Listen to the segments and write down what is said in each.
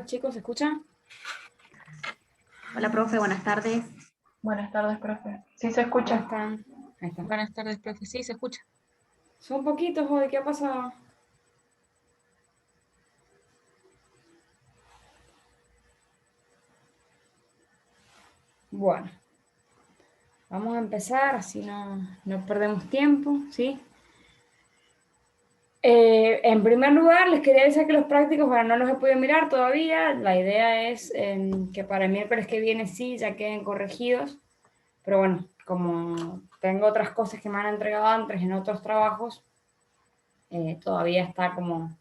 Chicos, ¿se escuchan? Hola, profe, buenas tardes. Buenas tardes, profe. Sí se ¿Cómo escucha. están? Ahí está. Buenas tardes, profe. Sí, se escucha. Son poquitos hoy, ¿qué ha pasado? Bueno, vamos a empezar, así no perdemos tiempo, ¿sí? En primer lugar, les quería decir que los prácticos, bueno, no los he podido mirar todavía. La idea es que para el miércoles que viene sí ya queden corregidos. Pero bueno, como tengo otras cosas que me han entregado antes en otros trabajos, todavía está como,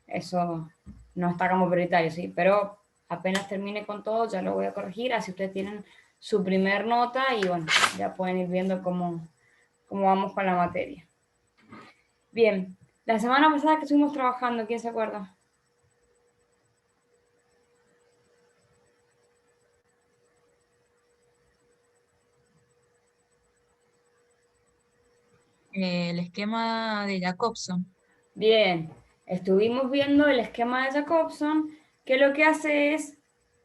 eso no está como prioritario, ¿sí? Pero apenas termine con todo, ya lo voy a corregir, así ustedes tienen su primer nota y bueno, ya pueden ir viendo cómo vamos con la materia. Bien, la semana pasada que estuvimos trabajando, ¿quién se acuerda? El esquema de Jacobson. Bien, estuvimos viendo el esquema de Jacobson, que lo que hace es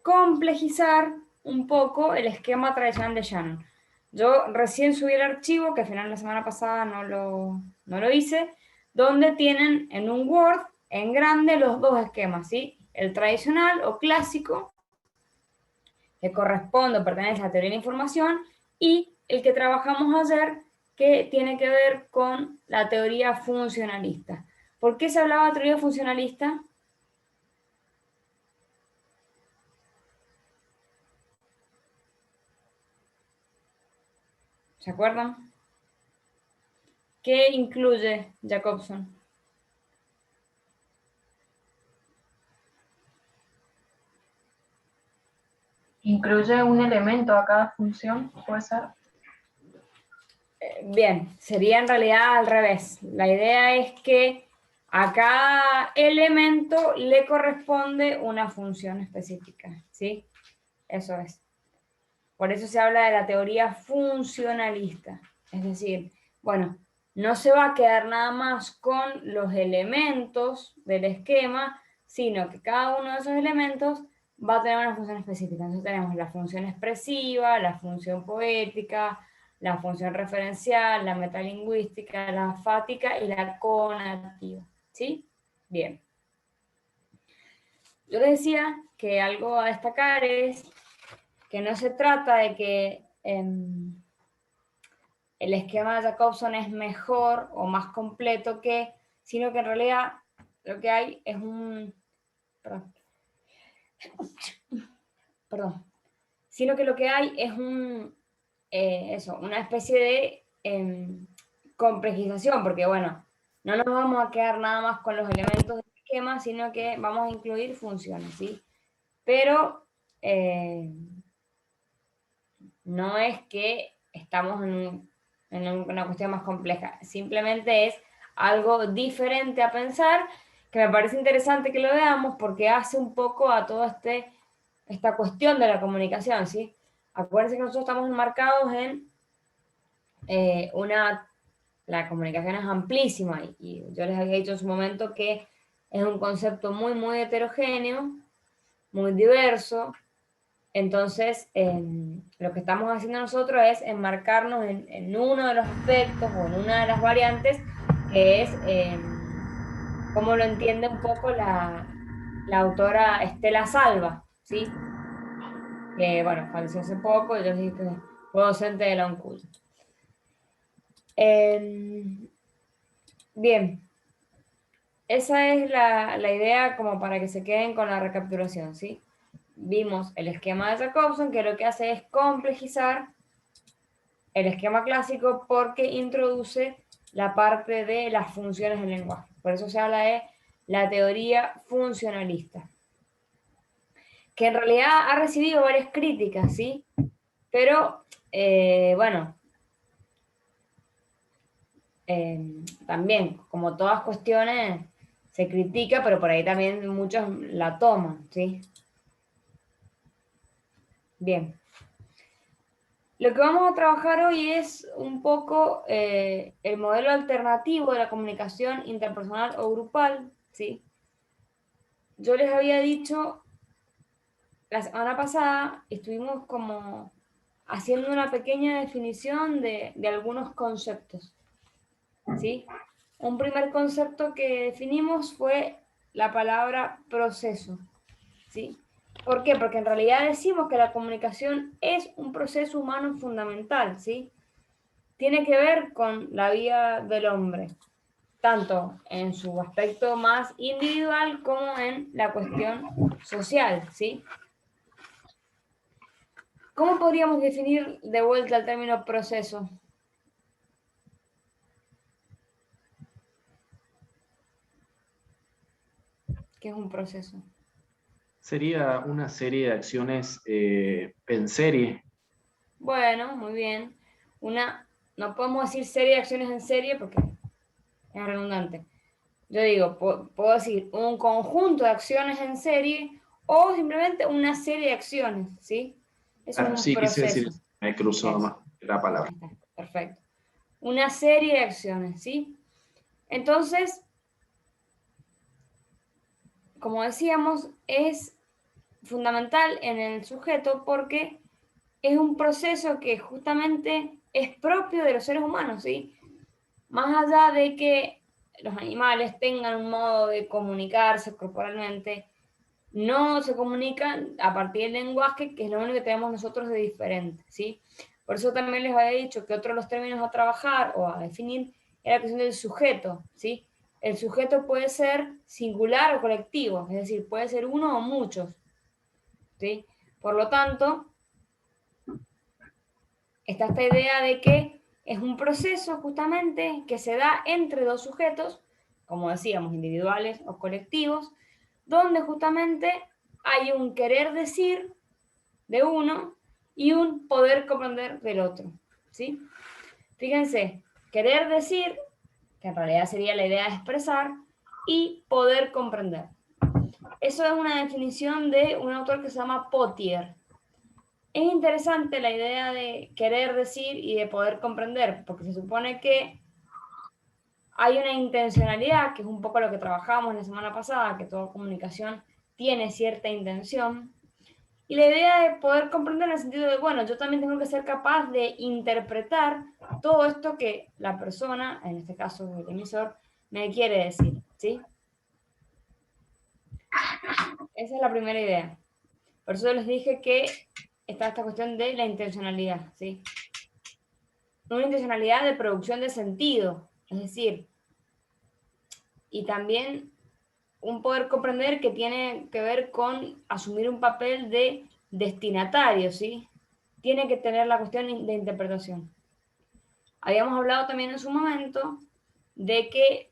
complejizar un poco el esquema tradicional de Shannon. Yo recién subí el archivo, que al final la semana pasada no lo hice, donde tienen en un Word, en grande, los dos esquemas, ¿sí? El tradicional o clásico, que corresponde o pertenece a la teoría de la información, y el que trabajamos ayer, que tiene que ver con la teoría funcionalista. ¿Por qué se hablaba de teoría funcionalista? ¿Se acuerdan? ¿Qué incluye Jacobson? Incluye un elemento a cada función, puede ser. Bien, sería en realidad al revés. La idea es que a cada elemento le corresponde una función específica, ¿sí? Eso es. Por eso se habla de la teoría funcionalista. Es decir, bueno, no se va a quedar nada más con los elementos del esquema, sino que cada uno de esos elementos va a tener una función específica. Entonces tenemos la función expresiva, la función poética, la función referencial, la metalingüística, la fática y la conativa. ¿Sí? Bien. Yo les decía que algo a destacar es que no se trata de que el esquema de Jacobson es mejor o más completo que, sino que en realidad lo que hay es sino que lo que hay es una especie de complejización, porque bueno, no nos vamos a quedar nada más con los elementos del esquema, sino que vamos a incluir funciones, ¿sí? Pero no es que estamos en una cuestión más compleja, simplemente es algo diferente a pensar, que me parece interesante que lo veamos porque hace un poco a toda esta cuestión de la comunicación, ¿sí? Acuérdense que nosotros estamos enmarcados en la comunicación es amplísima y yo les había dicho en su momento que es un concepto muy, muy heterogéneo, muy diverso. Entonces, lo que estamos haciendo nosotros es enmarcarnos en uno de los aspectos o en una de las variantes, que es cómo lo entiende un poco la autora Estela Salva, ¿sí? Que, bueno, falleció hace poco, yo dije que fue docente de la UNCUL. Bien, esa es la idea como para que se queden con la recapitulación, ¿sí? Vimos el esquema de Jacobson, que lo que hace es complejizar el esquema clásico porque introduce la parte de las funciones del lenguaje. Por eso se habla de la teoría funcionalista, que en realidad ha recibido varias críticas, ¿sí? Pero, bueno, también, como todas cuestiones, se critica, pero por ahí también muchos la toman, ¿sí? Bien. Lo que vamos a trabajar hoy es un poco el modelo alternativo de la comunicación interpersonal o grupal, ¿sí? yo les había dicho, la semana pasada estuvimos como haciendo una pequeña definición de algunos conceptos, ¿sí? Un primer concepto que definimos fue la palabra proceso, ¿sí? ¿Por qué? Porque en realidad decimos que la comunicación es un proceso humano fundamental, ¿sí? Tiene que ver con la vida del hombre, tanto en su aspecto más individual como en la cuestión social, ¿sí? ¿Cómo podríamos definir de vuelta el término proceso? ¿Qué es un proceso? Sería una serie de acciones en serie. Bueno, muy bien. No podemos decir serie de acciones en serie porque es redundante. Yo digo, puedo decir un conjunto de acciones en serie o simplemente una serie de acciones, ¿sí? Eso es Claro, un sí, quise decir, proceso. me cruzó Eso, nomás la palabra. ahí está, perfecto. Una serie de acciones, ¿sí? Entonces, como decíamos, es fundamental en el sujeto porque es un proceso que justamente es propio de los seres humanos, ¿sí? Más allá de que los animales tengan un modo de comunicarse corporalmente, no se comunican a partir del lenguaje, que es lo único que tenemos nosotros de diferente, ¿sí? Por eso también les había dicho que otro de los términos a trabajar o a definir era la cuestión del sujeto, ¿sí? El sujeto puede ser singular o colectivo, es decir, puede ser uno o muchos, ¿sí? Por lo tanto, está esta idea de que es un proceso justamente que se da entre dos sujetos, como decíamos, individuales o colectivos, donde justamente hay un querer decir de uno y un poder comprender del otro, ¿sí? Fíjense, querer decir, que en realidad sería la idea de expresar, y poder comprender. Eso es una definición de un autor que se llama Potier. Es interesante la idea de querer decir y de poder comprender, porque se supone que hay una intencionalidad, que es un poco lo que trabajamos la semana pasada, que toda comunicación tiene cierta intención, y la idea de poder comprender en el sentido de, bueno, yo también tengo que ser capaz de interpretar todo esto que la persona, en este caso el emisor, me quiere decir, ¿sí? Esa es la primera idea. Por eso les dije que está esta cuestión de la intencionalidad, ¿sí? Una intencionalidad de producción de sentido, es decir, y también un poder comprender que tiene que ver con asumir un papel de destinatario, ¿sí? Tiene que tener la cuestión de interpretación. Habíamos hablado también en su momento de que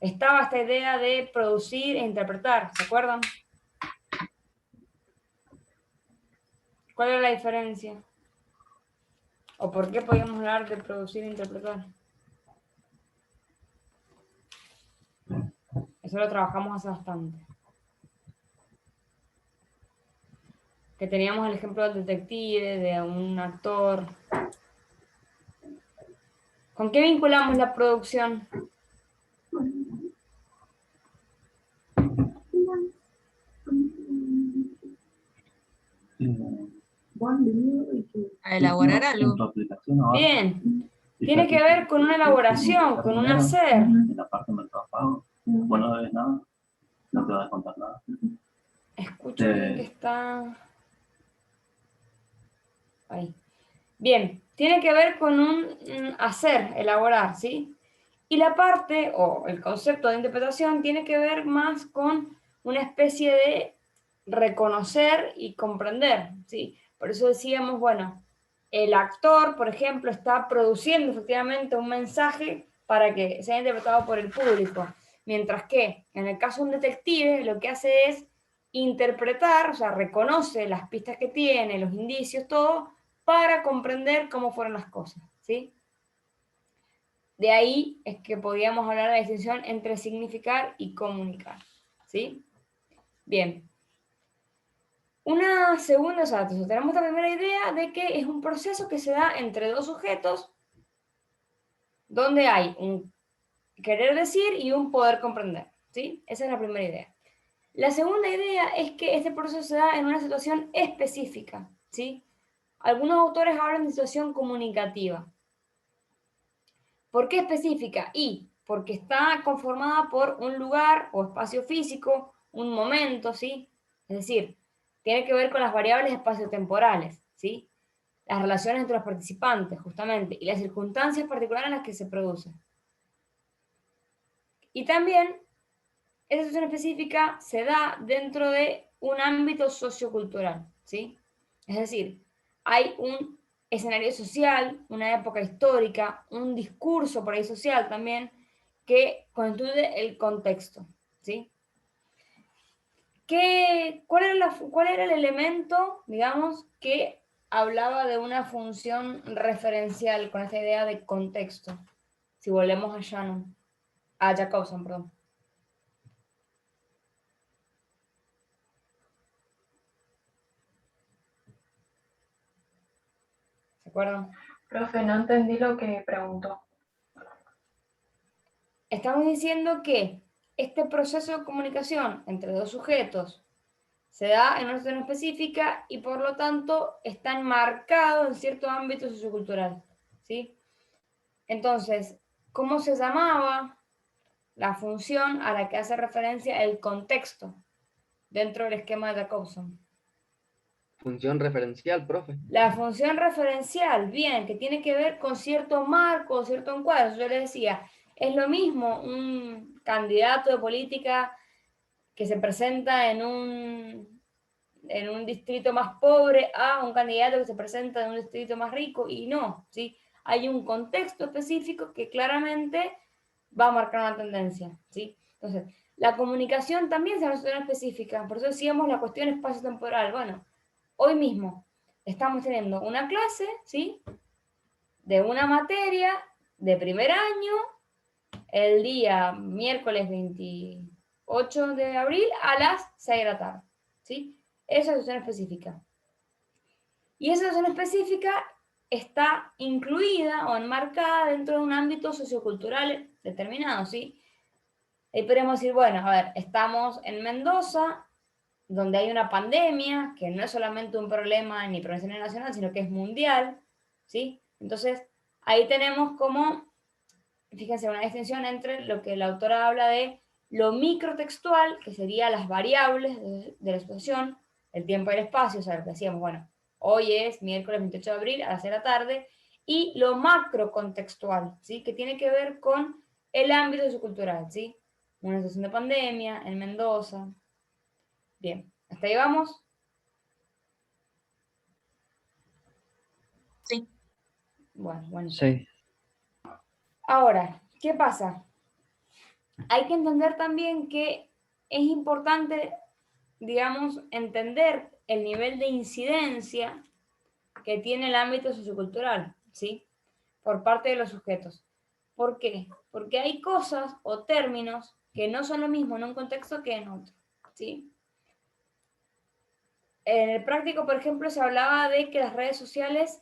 estaba esta idea de producir e interpretar, ¿se acuerdan? ¿Cuál era la diferencia? ¿O por qué podíamos hablar de producir e interpretar? Eso lo trabajamos hace bastante. Que teníamos el ejemplo del detective, de un actor. ¿Con qué vinculamos la producción? A elaborar algo. Bien, tiene que ver con una elaboración, con un hacer. En la parte de mercado pago, vos no debes nada, no te vas a contar nada. Escucho bien que está ahí. Bien, tiene que ver con un hacer, elaborar, ¿sí? Y la parte o el concepto de interpretación tiene que ver más con una especie de reconocer y comprender, ¿sí? Por eso decíamos, bueno, el actor, por ejemplo, está produciendo efectivamente un mensaje para que sea interpretado por el público, mientras que en el caso de un detective lo que hace es interpretar, o sea, reconoce las pistas que tiene, los indicios, todo, para comprender cómo fueron las cosas, ¿sí? De ahí es que podríamos hablar de la distinción entre significar y comunicar, ¿sí? Bien. Una segunda, o sea, tenemos la primera idea de que es un proceso que se da entre dos sujetos donde hay un querer decir y un poder comprender, ¿sí? Esa es la primera idea. La segunda idea es que este proceso se da en una situación específica, ¿sí? Algunos autores hablan de situación comunicativa. ¿Por qué específica? Y porque está conformada por un lugar o espacio físico, un momento, ¿sí? Es decir, tiene que ver con las variables espaciotemporales, ¿sí? Las relaciones entre los participantes, justamente, y las circunstancias particulares en las que se produce. Y también, esa situación específica se da dentro de un ámbito sociocultural, ¿sí? Es decir, hay un escenario social, una época histórica, un discurso por ahí social también, que constituye el contexto, ¿sí? ¿Cuál era el elemento, digamos, que hablaba de una función referencial con esta idea de contexto? Si volvemos a Shannon, a Jacobson, perdón. ¿Se acuerdan? Profe, no entendí lo que preguntó. Estamos diciendo que este proceso de comunicación entre dos sujetos se da en una situación específica y por lo tanto está enmarcado en cierto ámbito sociocultural, ¿sí? Entonces, ¿cómo se llamaba la función a la que hace referencia el contexto dentro del esquema de Jacobson? Función referencial, profe. La función referencial, bien, que tiene que ver con cierto marco, cierto encuadre. Yo les decía, es lo mismo un candidato de política que se presenta en un distrito más pobre a un candidato que se presenta en un distrito más rico, y no, ¿sí? Hay un contexto específico que claramente va a marcar una tendencia, ¿sí? Entonces, la comunicación también se da una situación específica, por eso decíamos la cuestión espacio-temporal. Bueno, hoy mismo estamos teniendo una clase, ¿sí? De una materia de primer año, el día miércoles 28 de abril a las 6 de la tarde, ¿sí? Esa es la situación específica. Y esa situación específica está incluida o enmarcada dentro de un ámbito sociocultural determinado, ¿sí? Ahí podemos decir, bueno, a ver, estamos en Mendoza, donde hay una pandemia, que no es solamente un problema ni provincial ni nacional, sino que es mundial, ¿sí? Entonces, ahí tenemos como, fíjense, una distinción entre lo que la autora habla de lo microtextual, que serían las variables de la situación, el tiempo y el espacio, o sea, lo que decíamos, bueno, hoy es miércoles 28 de abril a las 6 de la tarde, y lo macrocontextual, ¿sí? Que tiene que ver con el ámbito sociocultural, ¿sí? Una situación de pandemia en Mendoza. Bien, hasta ahí vamos. Sí. Bueno. Sí. Ahora, ¿qué pasa? Hay que entender también que es importante, digamos, entender el nivel de incidencia que tiene el ámbito sociocultural, ¿sí? Por parte de los sujetos. ¿Por qué? Porque hay cosas o términos que no son lo mismo en un contexto que en otro, ¿sí? En el práctico, por ejemplo, se hablaba de que las redes sociales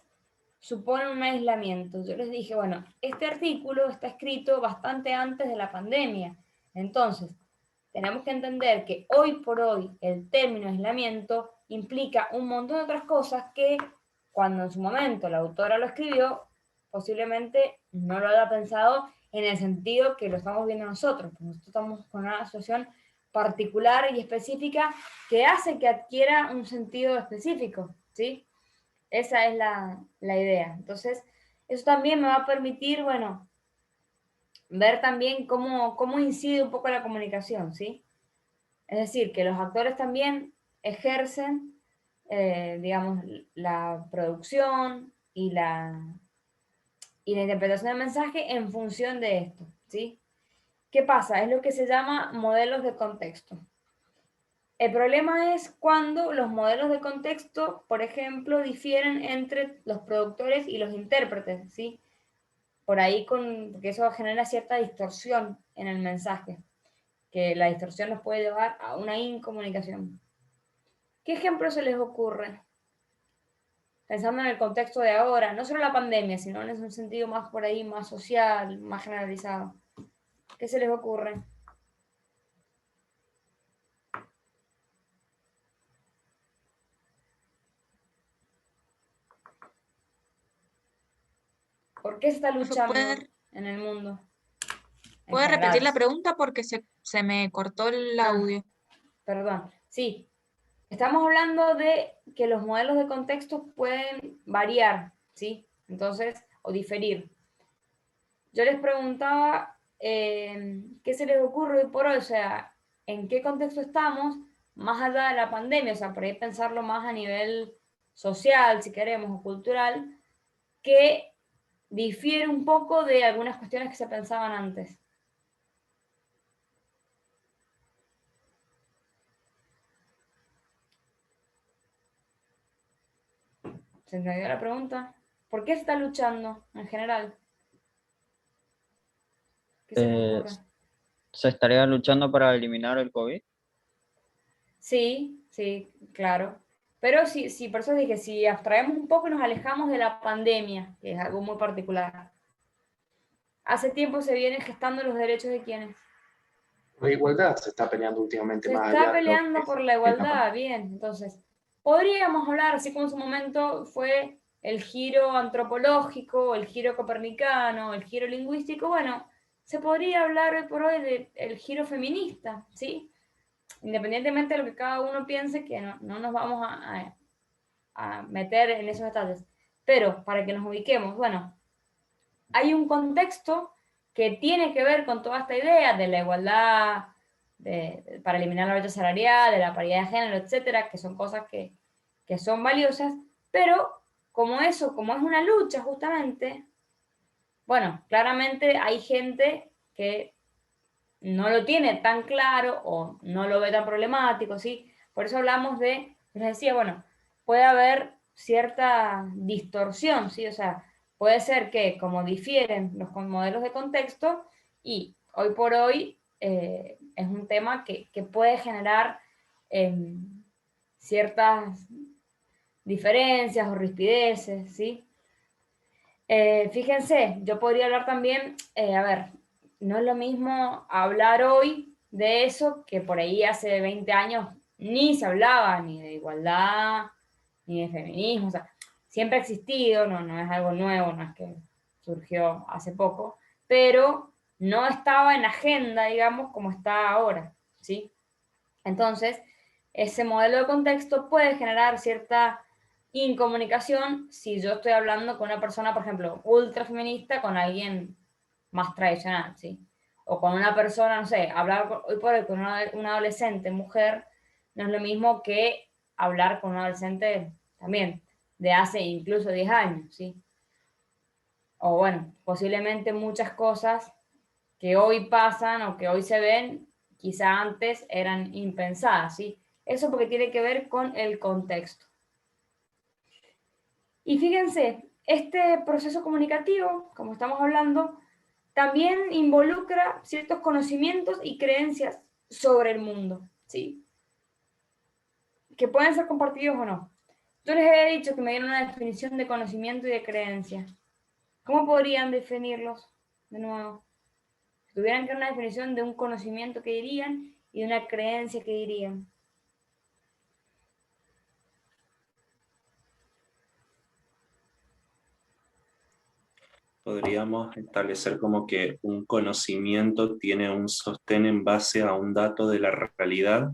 suponen un aislamiento. Yo les dije, bueno, este artículo está escrito bastante antes de la pandemia. Entonces, tenemos que entender que hoy por hoy el término aislamiento implica un montón de otras cosas que cuando en su momento la autora lo escribió, posiblemente no lo haya pensado en el sentido que lo estamos viendo nosotros. Nosotros estamos con una situación particular y específica que hace que adquiera un sentido específico, ¿sí? Esa es la idea. Entonces, eso también me va a permitir, bueno, ver también cómo incide un poco la comunicación, ¿sí? Es decir, que los actores también ejercen, digamos, la producción y la interpretación del mensaje en función de esto, ¿sí? ¿Qué pasa? Es lo que se llama modelos de contexto. El problema es cuando los modelos de contexto, por ejemplo, difieren entre los productores y los intérpretes, ¿sí? Por ahí porque eso genera cierta distorsión en el mensaje, que la distorsión nos puede llevar a una incomunicación. ¿Qué ejemplo se les ocurre? Pensando en el contexto de ahora, no solo la pandemia, sino en un sentido más por ahí, más social, más generalizado. ¿Qué se les ocurre? ¿Por qué se está Profe, luchando ¿puede, en el mundo? En puede repetir general. la pregunta porque se me cortó el Ah, audio? perdón. Sí, estamos hablando de que los modelos de contexto pueden variar, ¿sí? Entonces, o diferir. Yo les preguntaba qué se les ocurre hoy por hoy, o sea, en qué contexto estamos, más allá de la pandemia, o sea, por ahí pensarlo más a nivel social, si queremos, o cultural, que difiere un poco de algunas cuestiones que se pensaban antes. ¿Se entendió la pregunta? ¿Por qué se está luchando en general? ¿Qué se les Eh, ocurre? ¿Se estaría luchando para eliminar el COVID? Sí, sí, claro. Pero sí, por eso dije, si abstraemos un poco y nos alejamos de la pandemia, que es algo muy particular. Hace tiempo se vienen gestando los derechos de quienes. La igualdad se está peleando últimamente Se más está allá de lo peleando que por la es la pandemia. igualdad, bien. Entonces, podríamos hablar, así como en su momento fue el giro antropológico, el giro copernicano, el giro lingüístico, bueno, se podría hablar hoy por hoy del giro feminista, ¿sí? Independientemente de lo que cada uno piense, que no nos vamos a meter en esos detalles. Pero para que nos ubiquemos, bueno, hay un contexto que tiene que ver con toda esta idea de la igualdad, para eliminar la brecha salarial, de la paridad de género, etcétera, que son cosas que son valiosas, pero como eso, como es una lucha justamente, bueno, claramente hay gente que no lo tiene tan claro o no lo ve tan problemático, ¿sí? Por eso hablamos les decía, bueno, puede haber cierta distorsión, ¿sí? O sea, puede ser que como difieren los modelos de contexto y hoy por hoy es un tema que puede generar eh, ciertas diferencias o rispideces, ¿sí? Fíjense, yo podría hablar también, a ver, no es lo mismo hablar hoy de eso que por ahí hace 20 años ni se hablaba ni de igualdad, ni de feminismo, o sea, siempre ha existido, no es algo nuevo, no es que surgió hace poco, pero no estaba en agenda, digamos, como está ahora, ¿sí? Entonces, ese modelo de contexto puede generar cierta incomunicación si yo estoy hablando con una persona, por ejemplo, ultra feminista con alguien más tradicional, ¿sí? O con una persona, no sé, hablar hoy por hoy con una adolescente mujer no es lo mismo que hablar con un adolescente también de hace incluso 10 años, ¿sí? O bueno, posiblemente muchas cosas que hoy pasan o que hoy se ven, quizá antes eran impensadas, ¿sí? Eso porque tiene que ver con el contexto. Y fíjense, este proceso comunicativo, como estamos hablando, también involucra ciertos conocimientos y creencias sobre el mundo, ¿sí? Que pueden ser compartidos o no. Yo les he dicho que me dieron una definición de conocimiento y de creencia. ¿Cómo podrían definirlos de nuevo? Si tuvieran que dar una definición de un conocimiento que dirían y de una creencia que dirían. Podríamos establecer como que un conocimiento tiene un sostén en base a un dato de la realidad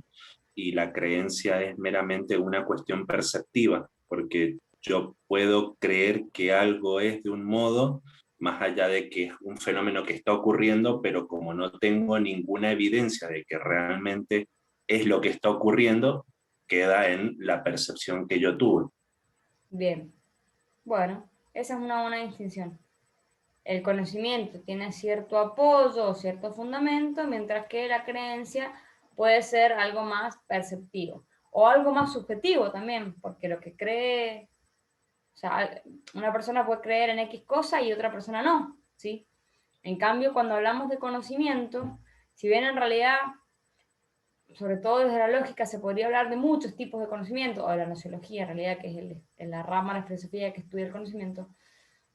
y la creencia es meramente una cuestión perceptiva, porque yo puedo creer que algo es de un modo, más allá de que es un fenómeno que está ocurriendo, pero como no tengo ninguna evidencia de que realmente es lo que está ocurriendo, queda en la percepción que yo tuve. Bien, bueno, esa es una buena distinción. El conocimiento tiene cierto apoyo o cierto fundamento, mientras que la creencia puede ser algo más perceptivo o algo más subjetivo también, porque lo que cree, o sea, una persona puede creer en X cosa y otra persona no, ¿sí? En cambio, cuando hablamos de conocimiento, si bien en realidad, sobre todo desde la lógica, se podría hablar de muchos tipos de conocimiento, o de la nociología en realidad, que es la rama de la filosofía que estudia el conocimiento,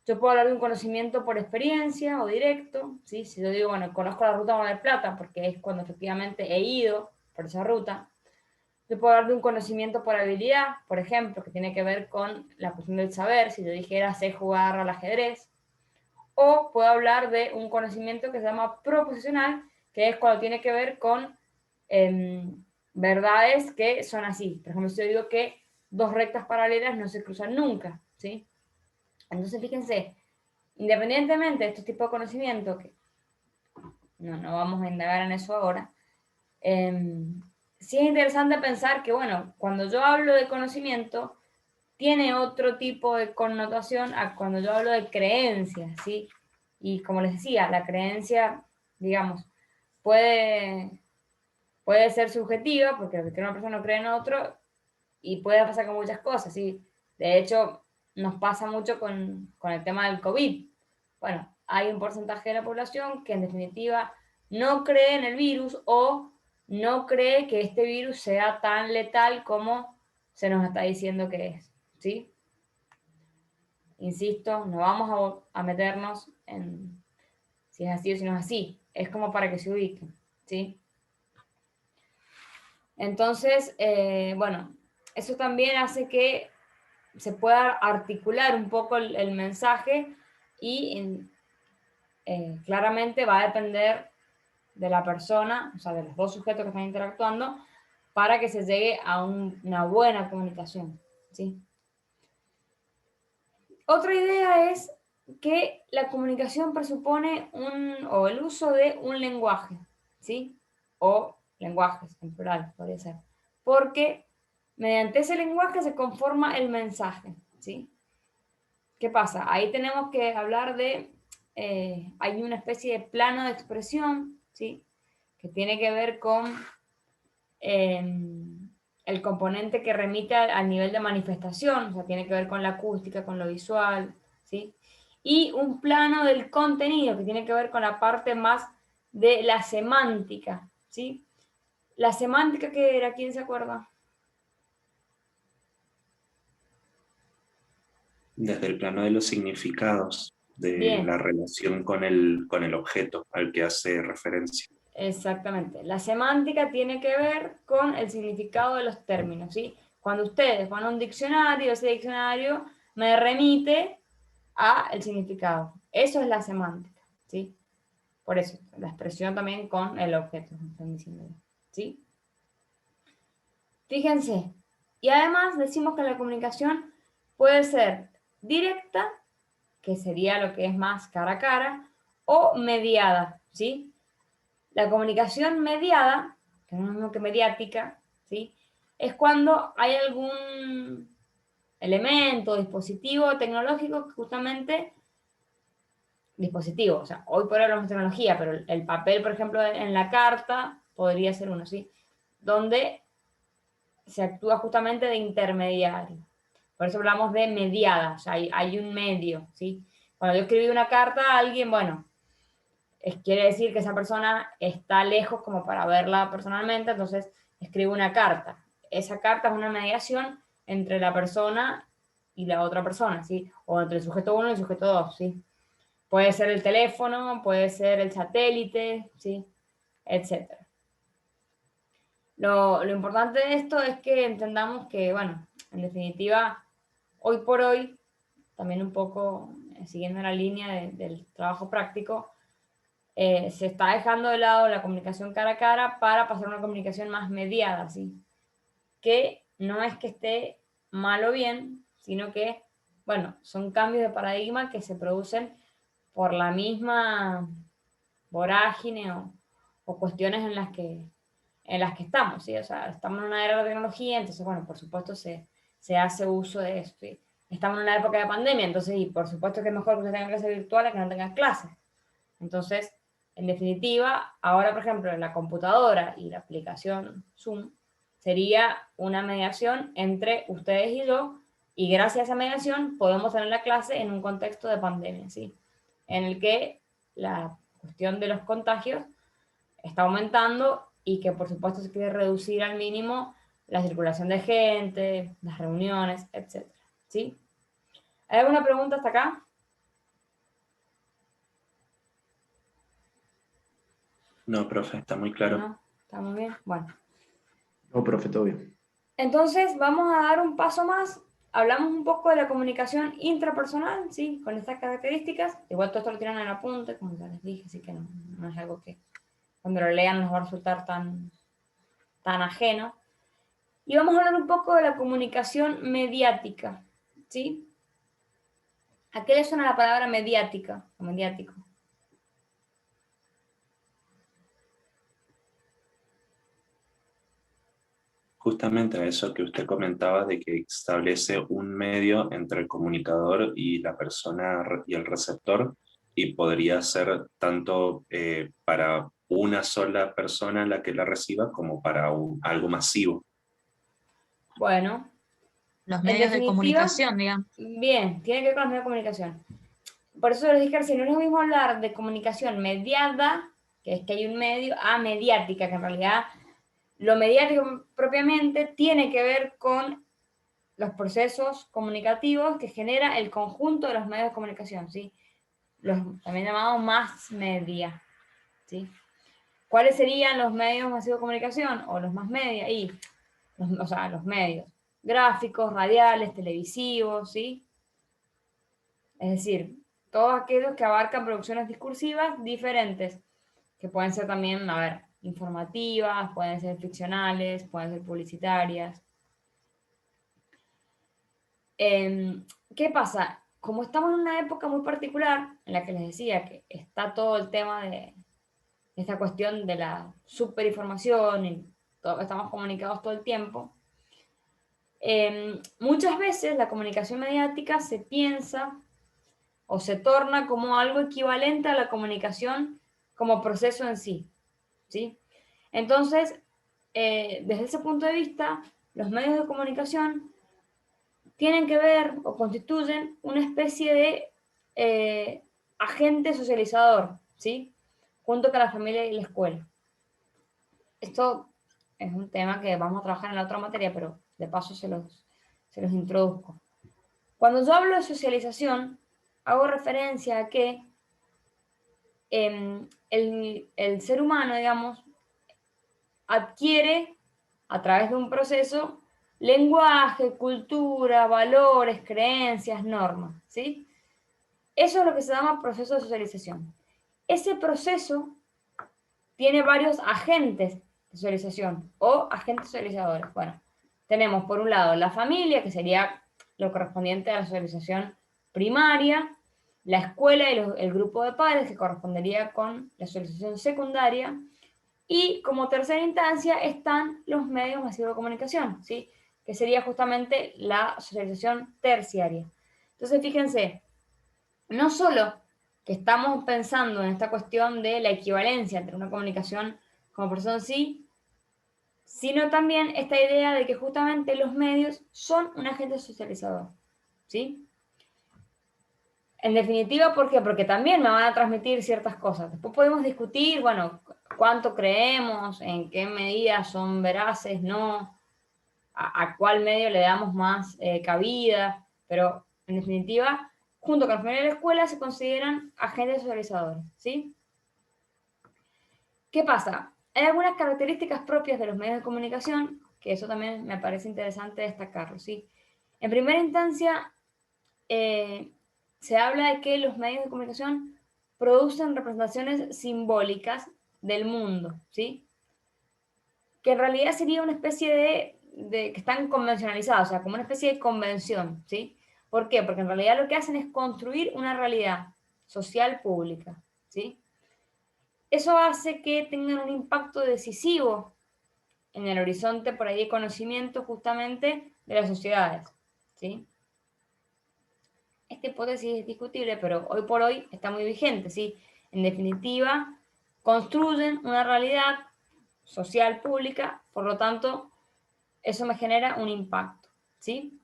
yo puedo hablar de un conocimiento por experiencia o directo, ¿sí? Si yo digo, bueno, conozco la ruta Mar del Plata, porque es cuando efectivamente he ido por esa ruta. Yo puedo hablar de un conocimiento por habilidad, por ejemplo, que tiene que ver con la cuestión del saber. Si yo dijera sé jugar al ajedrez, o puedo hablar de un conocimiento que se llama proposicional, que es cuando tiene que ver con verdades que son así. Por ejemplo, si yo digo que dos rectas paralelas no se cruzan nunca, ¿sí? Entonces, fíjense, independientemente de estos tipos de conocimiento, que no vamos a indagar en eso ahora, sí es interesante pensar que, bueno, cuando yo hablo de conocimiento, tiene otro tipo de connotación a cuando yo hablo de creencias, ¿sí? Y como les decía, la creencia, digamos, puede ser subjetiva, porque lo que una persona no cree en otro, y puede pasar con muchas cosas, ¿sí? De hecho, nos pasa mucho con el tema del COVID. Bueno, hay un porcentaje de la población que en definitiva no cree en el virus o no cree que este virus sea tan letal como se nos está diciendo que es, ¿sí? Insisto, no vamos a meternos en si es así o si no es así. Es como para que se ubiquen, ¿sí? Entonces, bueno, eso también hace que se pueda articular un poco el mensaje y claramente va a depender de la persona, o sea, de los dos sujetos que están interactuando, para que se llegue a una buena comunicación, ¿sí? Otra idea es que la comunicación presupone o el uso de un lenguaje, ¿sí? O lenguajes, en plural, podría ser. Porque mediante ese lenguaje se conforma el mensaje, ¿sí? ¿Qué pasa? Ahí tenemos que hablar de, hay una especie de plano de expresión, ¿sí? Que tiene que ver con el componente que remite al nivel de manifestación, o sea, tiene que ver con la acústica, con lo visual, ¿sí? Y un plano del contenido, que tiene que ver con la parte más de la semántica, ¿sí? La semántica, ¿qué era? ¿Quién se acuerda? Desde el plano de los significados, de Bien. la relación con el objeto al que hace referencia. Exactamente. La semántica tiene que ver con el significado de los términos, ¿sí? Cuando ustedes van a un diccionario, ese diccionario me remite a el significado. Eso es la semántica, ¿sí? Por eso, la expresión también con el objeto, están diciendo, ¿sí? Fíjense. Y además decimos que la comunicación puede ser directa, que sería lo que es más cara a cara, o mediada, ¿sí? La comunicación mediada, que no es lo mismo que mediática, ¿sí? Es cuando hay algún elemento, dispositivo tecnológico que justamente, dispositivo, o sea, hoy por hoy hablamos de tecnología, pero el papel, por ejemplo, en la carta podría ser uno, ¿sí? Donde se actúa justamente de intermediario. Por eso hablamos de mediada, o sea, hay un medio, ¿sí? Cuando yo escribí una carta a alguien, bueno, quiere decir que esa persona está lejos como para verla personalmente, entonces escribo una carta. Esa carta es una mediación entre la persona y la otra persona, ¿sí? O entre el sujeto 1 y el sujeto 2, ¿sí? Puede ser el teléfono, puede ser el satélite, ¿sí? Etcétera. Lo importante de esto es que entendamos que, bueno, en definitiva, hoy por hoy, también un poco siguiendo la línea del trabajo práctico, se está dejando de lado la comunicación cara a cara para pasar a una comunicación más mediada, ¿sí? Que no es que esté mal o bien, sino que, bueno, son cambios de paradigma que se producen por la misma vorágine o cuestiones en las que estamos, ¿sí? O sea, estamos en una era de la tecnología, entonces, bueno, por supuesto se hace uso de esto, ¿sí? Estamos en una época de pandemia, entonces, y por supuesto que es mejor que usted tenga clases virtuales que no tenga clases. Entonces, en definitiva, ahora, por ejemplo, la computadora y la aplicación Zoom sería una mediación entre ustedes y yo, y gracias a esa mediación podemos tener la clase en un contexto de pandemia, ¿sí? En el que la cuestión de los contagios está aumentando y que por supuesto se quiere reducir al mínimo la circulación de gente, las reuniones, etc. ¿Sí? ¿Hay alguna pregunta hasta acá? No, profe, está muy claro. ¿No? ¿Está muy bien? Bueno. No, profe, todo bien. Entonces vamos a dar un paso más hablamos un poco de la comunicación intrapersonal, ¿sí? Con estas características. Igual todo esto lo tiran en el apunte, como ya les dije, así que no es algo que cuando lo lean nos va a resultar tan ajeno. Y vamos a hablar un poco de la comunicación mediática, ¿sí? ¿A qué le suena la palabra mediática o mediático? Justamente a eso que usted comentaba de que establece un medio entre el comunicador y la persona y el receptor, y podría ser tanto para una sola persona la que la reciba como para algo masivo. Bueno, Los en medios de definitiva, comunicación, digamos. bien, tiene que ver con los medios de comunicación. Por eso les dije recién, no es lo mismo hablar de comunicación mediada, que es que hay un medio, a mediática, que en realidad lo mediático propiamente tiene que ver con los procesos comunicativos que genera el conjunto de los medios de comunicación, ¿sí? Los también llamados mass media, ¿sí? ¿Cuáles serían los medios masivos de comunicación o los mass media? O sea, los medios gráficos, radiales, televisivos, ¿sí? Es decir, todos aquellos que abarcan producciones discursivas diferentes, que pueden ser también, a ver, informativas, pueden ser ficcionales, pueden ser publicitarias. ¿Qué pasa? Como estamos en una época muy particular, en la que les decía que está todo el tema de esta cuestión de la superinformación y estamos comunicados todo el tiempo, muchas veces la comunicación mediática se piensa o se torna como algo equivalente a la comunicación como proceso en sí, ¿sí? Entonces, desde ese punto de vista, los medios de comunicación tienen que ver o constituyen una especie de agente socializador, ¿sí? Junto con la familia y la escuela. Esto es un tema que vamos a trabajar en la otra materia, pero de paso se los introduzco. Cuando yo hablo de socialización, hago referencia a que el ser humano, digamos, adquiere a través de un proceso lenguaje, cultura, valores, creencias, normas, ¿sí? Eso es lo que se llama proceso de socialización. Ese proceso tiene varios agentes de socialización o agentes socializadores. Bueno, tenemos por un lado la familia, que sería lo correspondiente a la socialización primaria, la escuela y el grupo de padres, que correspondería con la socialización secundaria, y como tercera instancia están los medios masivos de comunicación, ¿sí? Que sería justamente la socialización terciaria. Entonces, fíjense, no solo que estamos pensando en esta cuestión de la equivalencia entre una comunicación como proceso en sí, sino también esta idea de que justamente los medios son un agente socializador, ¿sí? En definitiva, ¿por qué? Porque también me van a transmitir ciertas cosas. Después podemos discutir, bueno, cuánto creemos, en qué medida son veraces, no, a cuál medio le damos más cabida, pero en definitiva, junto con la familia de la escuela se consideran agentes socializadores, ¿sí? ¿Qué pasa? Hay algunas características propias de los medios de comunicación, que eso también me parece interesante destacarlo, ¿sí? En primera instancia, se habla de que los medios de comunicación producen representaciones simbólicas del mundo, ¿sí? Que en realidad sería una especie de que están convencionalizados, o sea, como una especie de convención, ¿sí? ¿Por qué? Porque en realidad lo que hacen es construir una realidad social pública, ¿sí? Eso hace que tengan un impacto decisivo en el horizonte por ahí de conocimiento justamente de las sociedades, ¿sí? Esta hipótesis es discutible, pero hoy por hoy está muy vigente, ¿sí? En definitiva, construyen una realidad social pública, por lo tanto, eso me genera un impacto, ¿sí?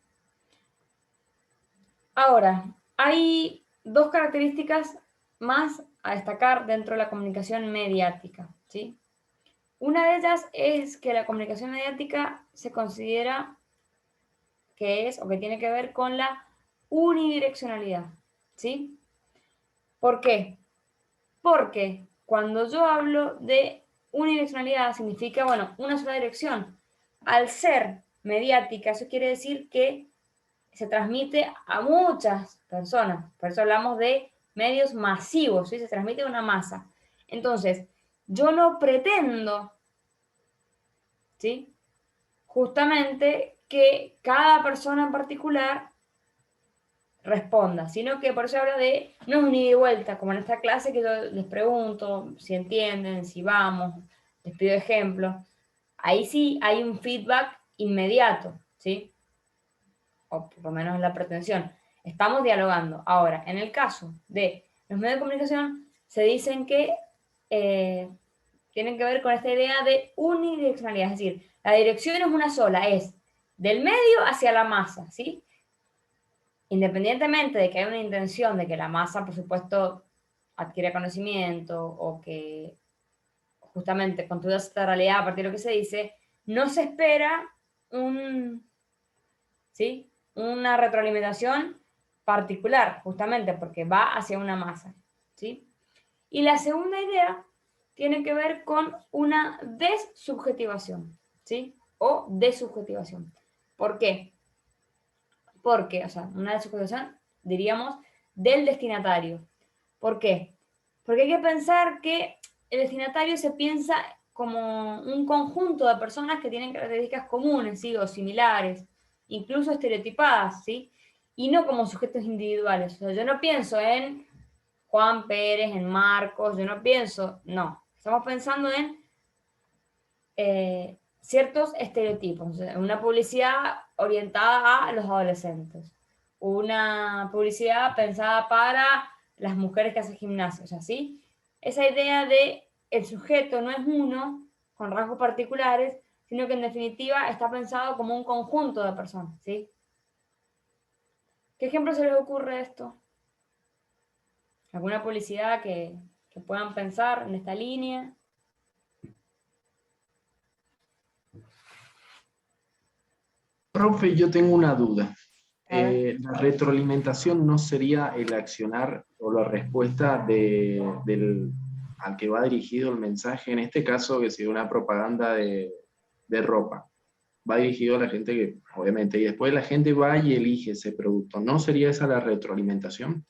Ahora, hay dos características más a destacar dentro de la comunicación mediática, ¿sí? Una de ellas es que la comunicación mediática se considera que es o que tiene que ver con la unidireccionalidad, ¿sí? ¿Por qué? Porque cuando yo hablo de unidireccionalidad significa, bueno, una sola dirección. Al ser mediática, eso quiere decir que se transmite a muchas personas. Por eso hablamos de medios masivos, ¿sí? Se transmite a una masa. Entonces, yo no pretendo, ¿sí?, justamente que cada persona en particular responda, sino que por eso habla de, no es un ida y vuelta, como en esta clase que yo les pregunto si entienden, si vamos, les pido ejemplos. Ahí sí hay un feedback inmediato, ¿sí? O por lo menos es la pretensión. Estamos dialogando. Ahora, en el caso de los medios de comunicación, se dicen que tienen que ver con esta idea de unidireccionalidad, es decir, la dirección es una sola, es del medio hacia la masa, ¿sí? Independientemente de que haya una intención de que la masa, por supuesto, adquiera conocimiento o que justamente construya esta realidad a partir de lo que se dice, no se espera ¿sí?, una retroalimentación particular, justamente porque va hacia una masa, ¿sí? Y la segunda idea tiene que ver con una desubjetivación, ¿sí? O desubjetivación. ¿Por qué? Porque, o sea, una desubjetivación, diríamos, del destinatario. ¿Por qué? Porque hay que pensar que el destinatario se piensa como un conjunto de personas que tienen características comunes, ¿sí?, o similares, incluso estereotipadas, ¿sí? Y no como sujetos individuales. O sea, yo no pienso en Juan Pérez, en Marcos, yo no pienso, no. Estamos pensando en ciertos estereotipos. Una publicidad orientada a los adolescentes. Una publicidad pensada para las mujeres que hacen gimnasia, o sea, ¿sí? Esa idea de el sujeto no es uno con rasgos particulares, sino que en definitiva está pensado como un conjunto de personas, ¿sí? ¿Qué ejemplo se les ocurre de esto? ¿Alguna publicidad que puedan pensar en esta línea? Profe, yo tengo una duda. A ver. La retroalimentación no sería el accionar o la respuesta al que va dirigido el mensaje. En este caso, que sea una propaganda de ropa, va dirigido a la gente que, obviamente, y después la gente va y elige ese producto. ¿No sería esa la retroalimentación?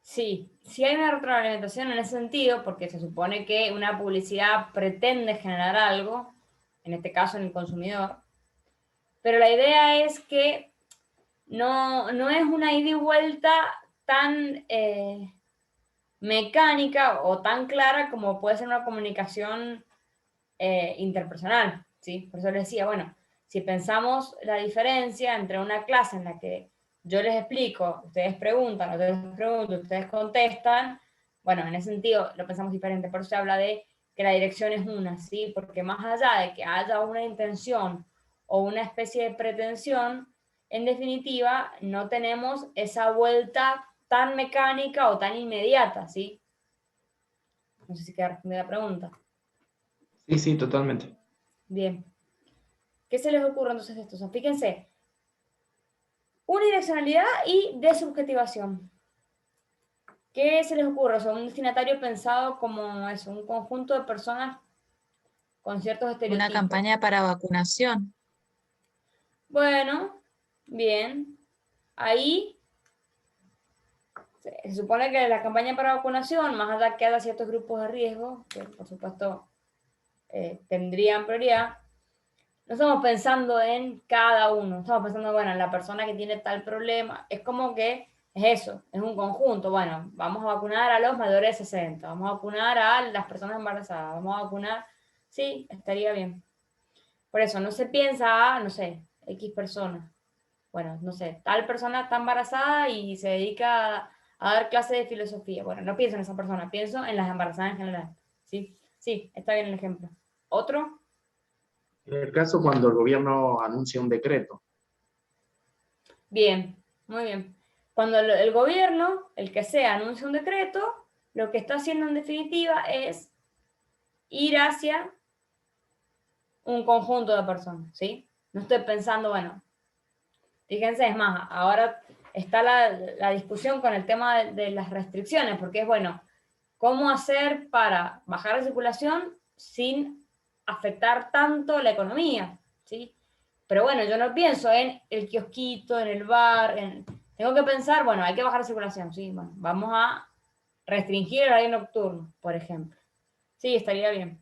Sí, sí hay una retroalimentación en ese sentido, porque se supone que una publicidad pretende generar algo, en este caso en el consumidor, pero la idea es que no es una ida y vuelta tan mecánica o tan clara como puede ser una comunicación interpersonal, ¿sí? Por eso les decía, bueno, si pensamos la diferencia entre una clase en la que yo les explico, ustedes preguntan, yo les pregunto, ustedes contestan, bueno, en ese sentido lo pensamos diferente, por eso se habla de que la dirección es una, ¿sí? Porque más allá de que haya una intención o una especie de pretensión, en definitiva, no tenemos esa vuelta tan mecánica o tan inmediata, ¿sí? No sé si queda respondida la pregunta. Sí, sí, totalmente. Bien. ¿Qué se les ocurre entonces de esto? O sea, fíjense, unidireccionalidad y desubjetivación. ¿Qué se les ocurre? O sea, un destinatario pensado como eso, un conjunto de personas con ciertos estereotipos. Una campaña para vacunación. Bueno, bien. Ahí se supone que la campaña para vacunación, más allá que haya ciertos grupos de riesgo, que por supuesto tendrían prioridad, no estamos pensando en cada uno, estamos pensando, bueno, en la persona que tiene tal problema. Es como que es eso, es un conjunto. Bueno, vamos a vacunar a los mayores de 60, vamos a vacunar a las personas embarazadas, vamos a vacunar, sí, estaría bien. Por eso, no se piensa a, no sé, X personas. Bueno, no sé, tal persona está embarazada y se dedica a dar clases de filosofía. Bueno, no pienso en esa persona, pienso en las embarazadas en general. Sí, sí, está bien el ejemplo. ¿Otro? En el caso cuando el gobierno anuncia un decreto. Bien, muy bien. Cuando el gobierno, el que sea, anuncia un decreto, lo que está haciendo en definitiva es ir hacia un conjunto de personas, ¿sí? No estoy pensando, bueno, fíjense, es más, ahora está la discusión con el tema de las restricciones, porque es, bueno, ¿cómo hacer para bajar la circulación sin afectar tanto la economía? ¿Sí? Pero bueno, yo no pienso en el kiosquito, en el bar, tengo que pensar, bueno, hay que bajar la circulación, sí, bueno, vamos a restringir el horario nocturno, por ejemplo. Sí, estaría bien.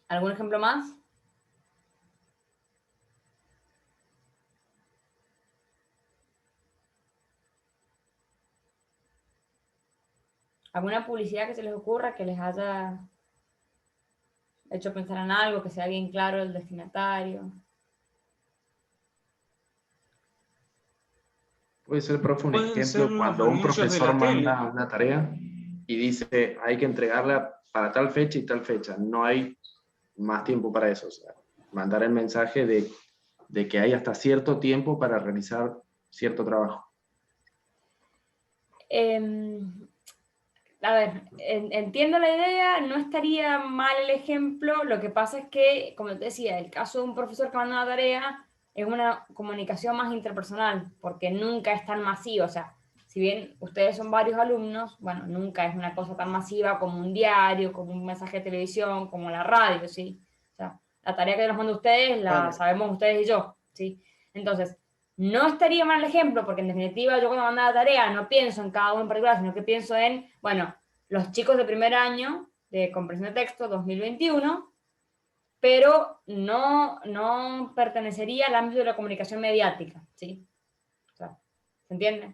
¿Algún ejemplo más? ¿Alguna publicidad que se les ocurra que les haya hecho pensar en algo, que sea bien claro el destinatario? Puede ser, profe, un Pueden ser ejemplo los cuando un anuncios de profesor la tele. manda una tarea y dice hay que entregarla para tal fecha y tal fecha. No hay más tiempo para eso. O sea, mandar el mensaje de que hay hasta cierto tiempo para realizar cierto trabajo. A ver, entiendo la idea, no estaría mal el ejemplo, lo que pasa es que, como te decía, el caso de un profesor que manda una tarea es una comunicación más interpersonal, porque nunca es tan masiva, o sea, si bien ustedes son varios alumnos, bueno, nunca es una cosa tan masiva como un diario, como un mensaje de televisión, como la radio, ¿sí? O sea, la tarea que nos manda ustedes la Claro. sabemos ustedes y yo, ¿sí? Entonces, no estaría mal el ejemplo, porque en definitiva yo cuando mando la tarea no pienso en cada uno en particular, sino que pienso en, bueno, los chicos de primer año de comprensión de texto 2021, pero no pertenecería al ámbito de la comunicación mediática, ¿sí? O sea, ¿se entiende?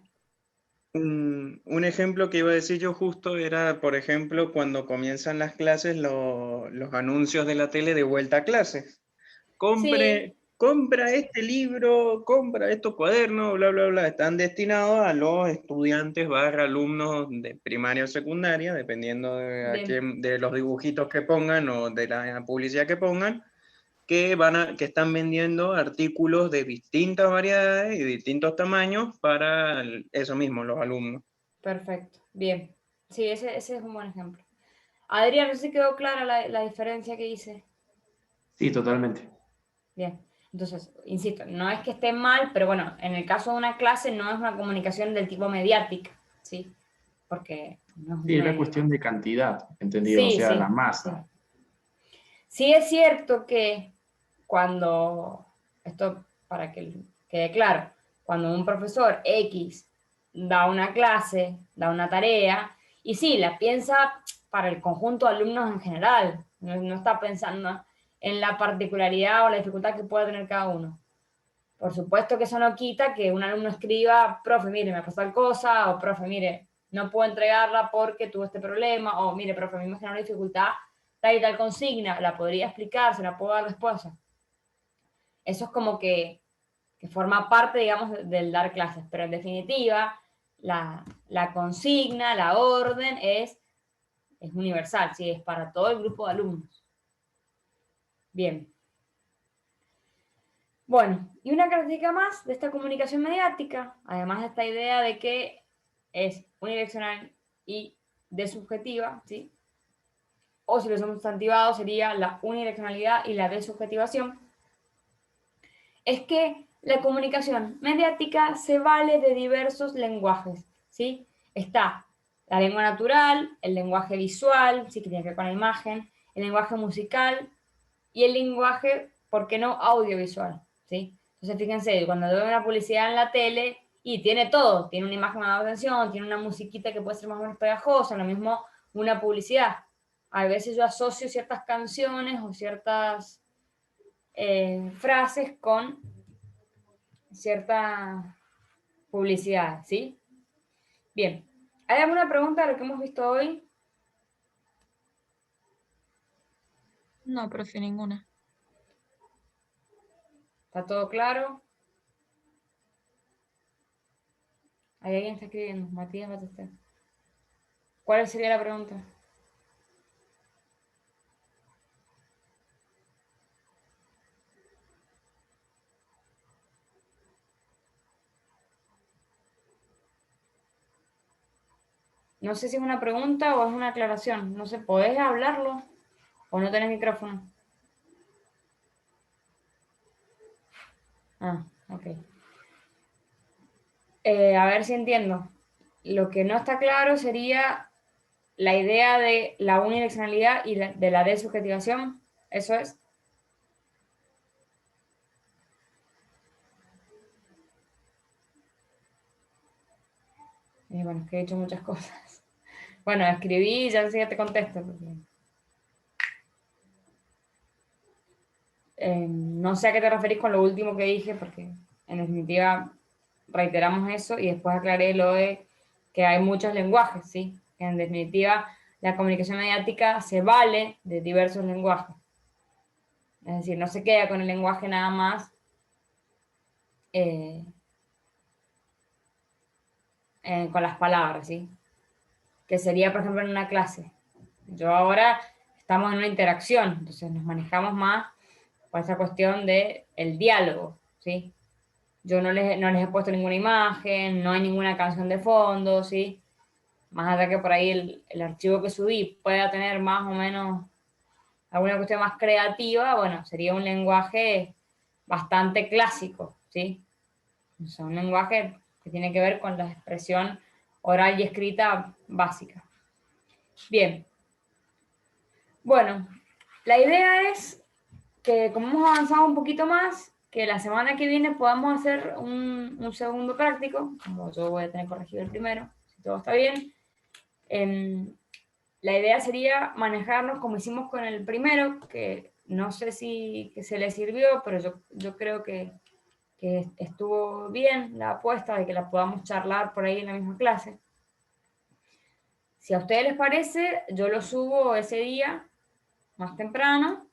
Un ejemplo que iba a decir yo justo era, por ejemplo, cuando comienzan las clases, los anuncios de la tele de vuelta a clases. Sí, Compra este libro, compra estos cuadernos, bla, bla, bla. Están destinados a los estudiantes barra alumnos de primaria o secundaria, dependiendo bien, de los dibujitos que pongan o de la publicidad que pongan, que están vendiendo artículos de distintas variedades y distintos tamaños para eso mismo, los alumnos. perfecto, bien. Sí, ese es un buen ejemplo. Adrián, no sé si quedó clara la diferencia que hice. Sí, totalmente. Bien. Entonces, insisto, no es que esté mal, pero bueno, en el caso de una clase no es una comunicación del tipo mediática, ¿sí? Porque no es un Sí, es la medio. cuestión de cantidad, entendido, o Sí, sea, la sí, sí. masa. Sí es cierto que cuando, esto para que quede claro, cuando un profesor X da una clase, da una tarea, y sí, la piensa para el conjunto de alumnos en general, no está pensando en la particularidad o la dificultad que pueda tener cada uno. Por supuesto que eso no quita que un alumno escriba, profe, mire, me pasó tal cosa, o profe, mire, no puedo entregarla porque tuve este problema, o mire, profe, a mí me genera una dificultad tal y tal consigna, la podría explicar, se la puedo dar después. Eso es como que forma parte, digamos, del dar clases, pero en definitiva, la consigna, la orden es universal, ¿sí? Es para todo el grupo de alumnos. Bien. Bueno, y una característica más de esta comunicación mediática, además de esta idea de que es unidireccional y desubjetiva, ¿sí? O si lo hemos sustantivado sería la unidireccionalidad y la desubjetivación, es que la comunicación mediática se vale de diversos lenguajes, ¿sí? Está la lengua natural, el lenguaje visual, sí que tiene que ver con la imagen, el lenguaje musical y el lenguaje, ¿por qué no?, audiovisual, ¿sí? Entonces, fíjense, cuando veo una publicidad en la tele, y tiene todo, tiene una imagen de atención, tiene una musiquita que puede ser más o menos pegajosa, lo mismo una publicidad. A veces yo asocio ciertas canciones o ciertas frases con cierta publicidad, ¿sí? Bien, ¿hay alguna pregunta de lo que hemos visto hoy? No, profe, ninguna. ¿Está todo claro? Ahí alguien está escribiendo, Matías Batista. ¿Cuál sería la pregunta? No sé si es una pregunta o es una aclaración. No sé, ¿podés hablarlo o no tenés micrófono? Ah, ok. A ver si entiendo. Lo que no está claro sería la idea de la unidireccionalidad y de la desubjetivación. ¿Eso es? Y bueno, es que he dicho muchas cosas. Bueno, escribí y ya enseguida te contesto. Porque... no sé a qué te referís con lo último que dije, porque en definitiva reiteramos eso y después aclaré lo de que hay muchos lenguajes, ¿sí? Que en definitiva la comunicación mediática se vale de diversos lenguajes. Es decir, no se queda con el lenguaje nada más con las palabras, ¿sí? Que sería, por ejemplo, en una clase. Yo ahora estamos en una interacción, entonces nos manejamos más por esa cuestión de el diálogo, ¿sí? Yo no les he puesto ninguna imagen, no hay ninguna canción de fondo, ¿sí? Más allá que por ahí el archivo que subí pueda tener más o menos alguna cuestión más creativa, bueno, sería un lenguaje bastante clásico, ¿sí? O sea, un lenguaje que tiene que ver con la expresión oral y escrita básica. Bien. Bueno, la idea es que como hemos avanzado un poquito más, que la semana que viene podamos hacer un segundo práctico, como yo voy a tener corregido el primero, si todo está bien. La idea sería manejarnos como hicimos con el primero, que no sé si que se le sirvió, pero yo creo que estuvo bien la apuesta de que la podamos charlar por ahí en la misma clase. Si a ustedes les parece, yo lo subo ese día, más temprano,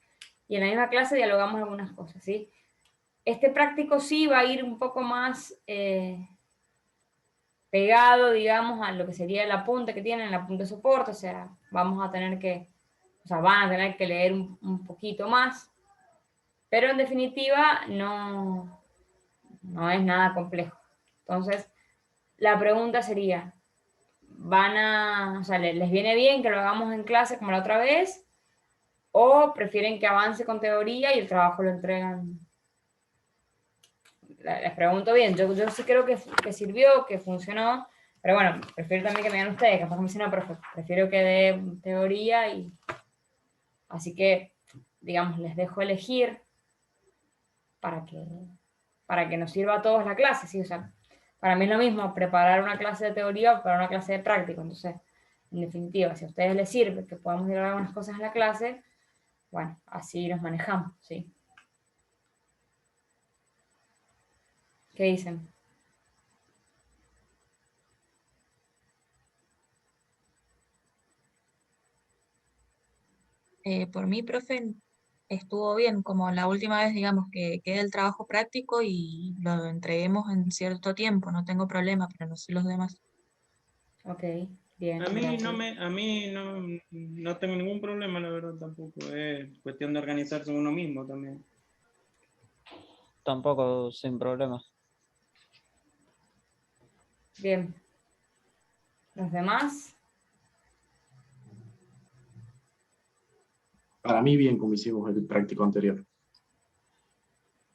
y en la misma clase dialogamos algunas cosas, ¿sí? Este práctico sí va a ir un poco más pegado, digamos, a lo que sería el apunte que tienen, el apunte de soporte, o sea, vamos a tener que, o sea, van a tener que leer un poquito más, pero en definitiva no es nada complejo. Entonces, la pregunta sería, o sea, ¿les viene bien que lo hagamos en clase como la otra vez? ¿O prefieren que avance con teoría y el trabajo lo entregan? Les pregunto bien, yo sí creo que sirvió, que funcionó, pero bueno, prefiero también que me digan ustedes, capaz que me dicen, no, pero prefiero que dé teoría y... Así que, digamos, les dejo elegir para que nos sirva a todos la clase, ¿sí? O sea, para mí es lo mismo preparar una clase de teoría o para una clase de práctico, entonces, en definitiva, si a ustedes les sirve que podamos ir a algunas cosas en la clase, bueno, así nos manejamos, ¿sí? ¿Qué dicen? Por mí, profe, estuvo bien, como la última vez, digamos, que quede el trabajo práctico y lo entreguemos en cierto tiempo, no tengo problema, pero no sé los demás. Ok, bien, A mí gracias. no tengo ningún problema, la verdad, tampoco. Es cuestión de organizarse uno mismo también. Tampoco, sin problemas. Bien. ¿Los demás? Para mí bien, como hicimos el práctico anterior.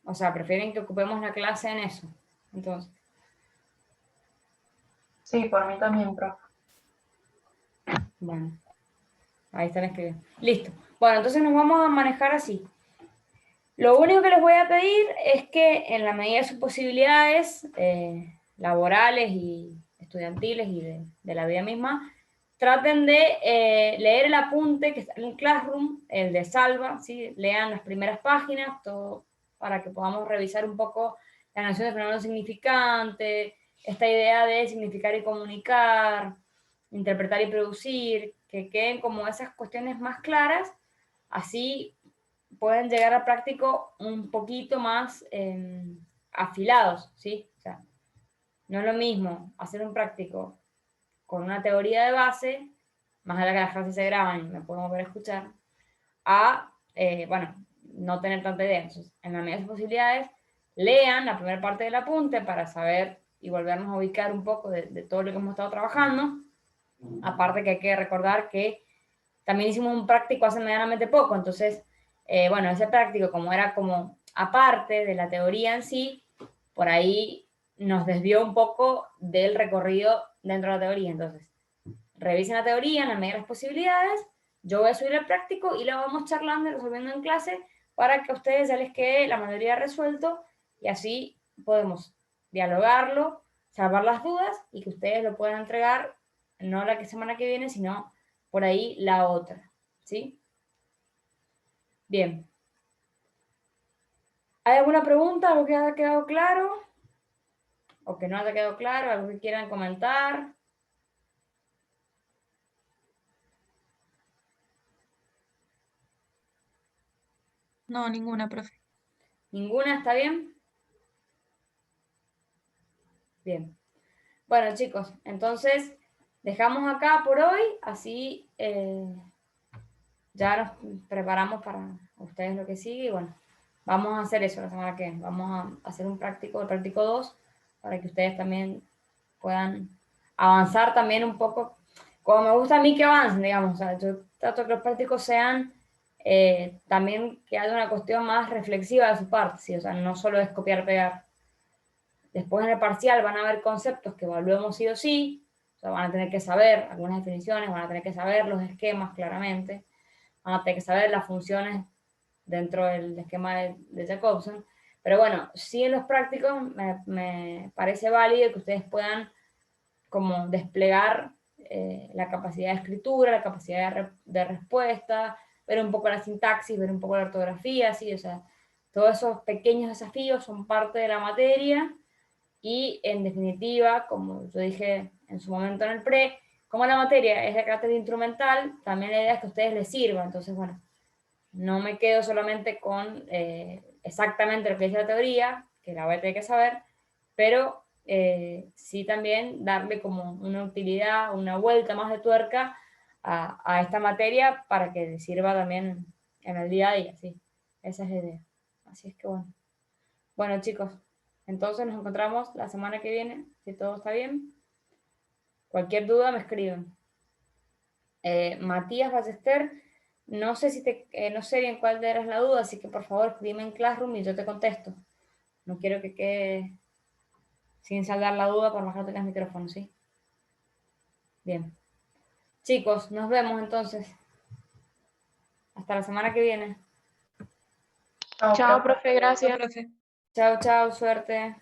O sea, prefieren que ocupemos la clase en eso. Entonces, Sí, por mí también, profe. bueno, ahí están escribiendo. Listo. Bueno, entonces nos vamos a manejar así. Lo único que les voy a pedir es que en la medida de sus posibilidades laborales y estudiantiles y de la vida misma, traten de leer el apunte que está en el Classroom, el de Salva, ¿sí? Lean las primeras páginas, todo para que podamos revisar un poco la noción de fenómeno significante, esta idea de significar y comunicar, interpretar y producir, que queden como esas cuestiones más claras, así pueden llegar al práctico un poquito más afilados, ¿sí? O sea, no es lo mismo hacer un práctico con una teoría de base, más allá que las clases se graban y me pueden volver a escuchar, a, bueno, no tener tanta idea. Entonces, en la medida de sus posibilidades, lean la primera parte del apunte para saber y volvernos a ubicar un poco de todo lo que hemos estado trabajando. Aparte que hay que recordar que también hicimos un práctico hace medianamente poco, entonces, bueno, ese práctico como era como aparte de la teoría en sí, por ahí nos desvió un poco del recorrido dentro de la teoría. Entonces, revisen la teoría en la medida de las posibilidades, yo voy a subir el práctico y lo vamos charlando y resolviendo en clase para que a ustedes ya les quede la mayoría resuelto y así podemos dialogarlo, salvar las dudas y que ustedes lo puedan entregar, no la semana que viene, sino por ahí la otra, ¿sí? Bien. ¿Hay alguna pregunta, algo que haya quedado claro? ¿O que no haya quedado claro, algo que quieran comentar? No, ninguna, profe. ¿Ninguna? ¿Está bien? Bien. Bueno, chicos, entonces dejamos acá por hoy, así ya nos preparamos para ustedes lo que sigue y bueno, vamos a hacer eso la semana que viene. Vamos a hacer un práctico, el práctico 2, para que ustedes también puedan avanzar también un poco, como me gusta a mí que avancen, digamos, o sea, yo trato que los prácticos sean también que haya una cuestión más reflexiva de su parte, ¿sí? O sea, no solo es copiar, pegar. Después en el parcial van a haber conceptos que evaluemos sí o sí, o sea, van a tener que saber algunas definiciones, van a tener que saber los esquemas claramente, van a tener que saber las funciones dentro del esquema de Jacobson. Pero bueno, sí en los prácticos me parece válido que ustedes puedan como desplegar la capacidad de escritura, la capacidad de respuesta, ver un poco la sintaxis, ver un poco la ortografía, ¿sí? O sea, todos esos pequeños desafíos son parte de la materia y en definitiva, como yo dije en su momento en el pre, como la materia es de carácter instrumental, también la idea es que a ustedes les sirva. Entonces, bueno, no me quedo solamente con exactamente lo que dice la teoría, que la voy a tener que saber, pero sí también darle como una utilidad, una vuelta más de tuerca a esta materia para que les sirva también en el día a día, sí. Esa es la idea. Así es que bueno. Bueno, chicos, entonces nos encontramos la semana que viene, si todo está bien. Cualquier duda me escriben. Matías Ballester, no sé si no sé bien cuál eras la duda, así que por favor escríbeme en Classroom y yo te contesto. No quiero que quede sin saldar la duda por más que no tengas micrófono, ¿sí? Bien. Chicos, nos vemos entonces. Hasta la semana que viene. Chao, profe, gracias. Profe. Chao, chao, suerte.